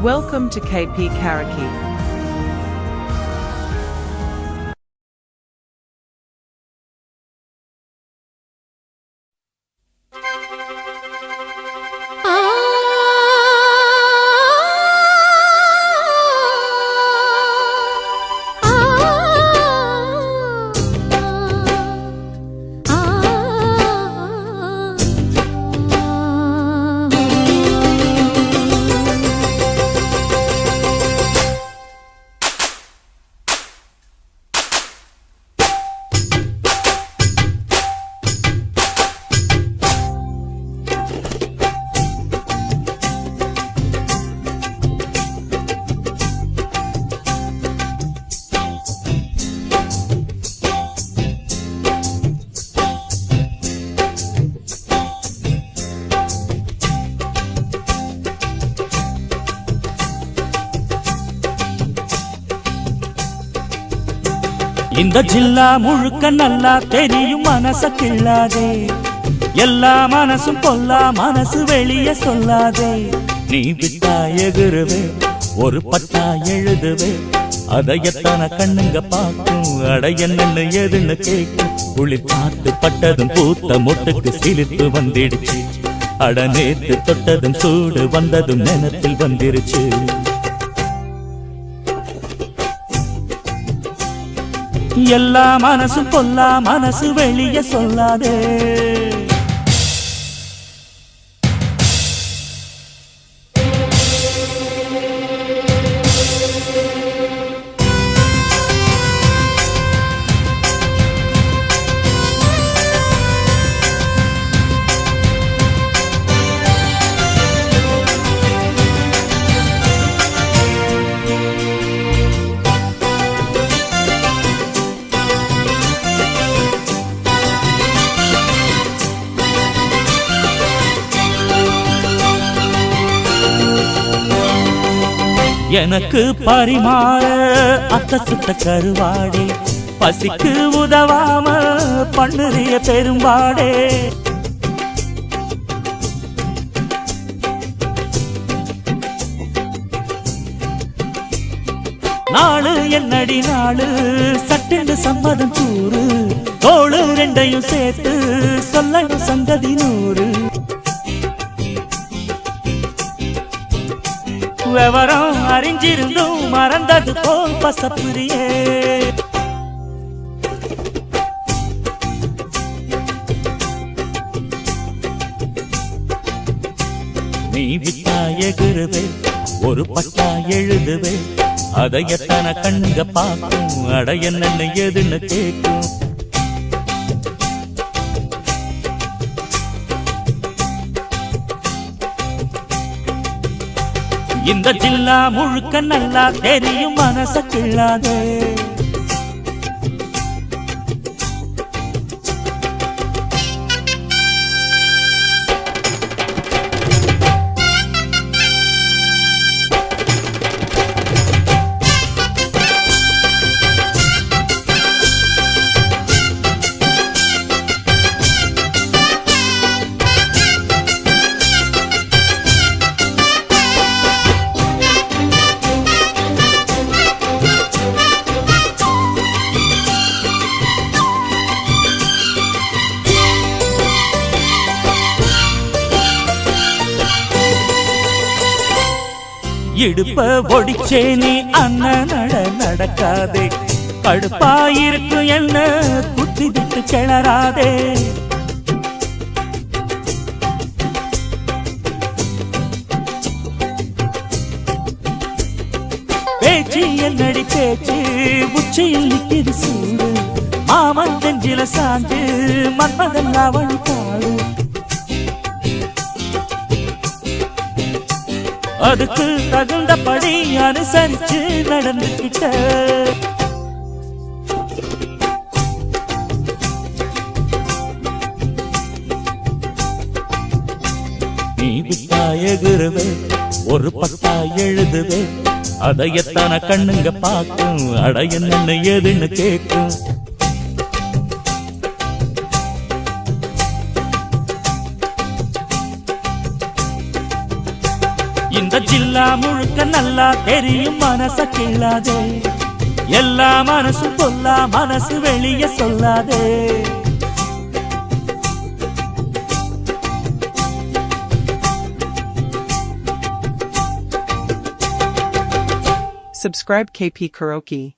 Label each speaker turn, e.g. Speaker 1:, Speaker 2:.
Speaker 1: Welcome to KP Karaoke.
Speaker 2: இந்த ஜில்லா முழுக்க நல்லா தெரியும் மனச கிள்ளாதே, எல்லா மனசும் பொல்லா மனசு வெளியே சொல்லாதே. நீ விட்டா எகுருவே, ஒரு பட்டா எழுதுவே, அதை எத்தனை கண்ணுங்க பார்க்கும், அட என்னன்னு எதுன்னு கேட்கும். குளிர் பார்த்து பட்டதும் பூத்த மொட்டுக்கு சிலிப்பு வந்துடுச்சு, அட நேத்து தொட்டதும் சூடு வந்ததும் நினைத்தில் வந்துருச்சு. எல்லா மனசும் பொல்லா மனசு வெளியே சொல்லாதே. எனக்கு பரிமாற அத்த சுத்த கருவாடே, பசிக்கு உதவாம பண்ணுறிய பெரும்பாடே. நாளு என்னடி நாளு சட்டென்று சம்மதம் கூறு, தோளு ரெண்டையும் சேர்த்து சொல்லணும் சங்கதி 100. விவரம் அறிஞ்சிருந்தும் மறந்தது போல் பசப்புரியே. நீ விட்டா எகுருவே, ஒரு பட்டா எழுதுவே, அதை எத்தனை கண்ணுங்க பார்க்கும், அட என்னன்னு எதுன்னு கேட்கும். இந்த ஜில்லா முழுக்க நல்லா தெரியும் மனச கிள்ளாதே. இடுப்ப ஒடிச்சே நீ அண்ணன் நடக்காதே, கடுப்பாயிருக்கும் என்ன குத்தி விட்டு கிளறாதே. பேச்சு என்னடி பேச்சு, உச்சியில் நிற்கிது சூடு, மாமன் தெஞ்சில சாஞ்சு மன்மதன் அவள் பாடு. அதுக்கு தகுந்தபடி அனுசரிச்சு நடந்துகிட்ட. நீ விட்டா எகுருவே, ஒரு பட்டா எழுதுவே, அதை எத்தனை கண்ணுங்க பார்க்கும், அட என்னன்னு எதுன்னு கேட்கும். இந்த ஜில்லா முழுக்க நல்லா தெரியும் மனச கிள்ளாதே எல்லா மனசும் பொல்லா மனசு வெளிய சொல்லாதே
Speaker 1: Subscribe KP Karaoke.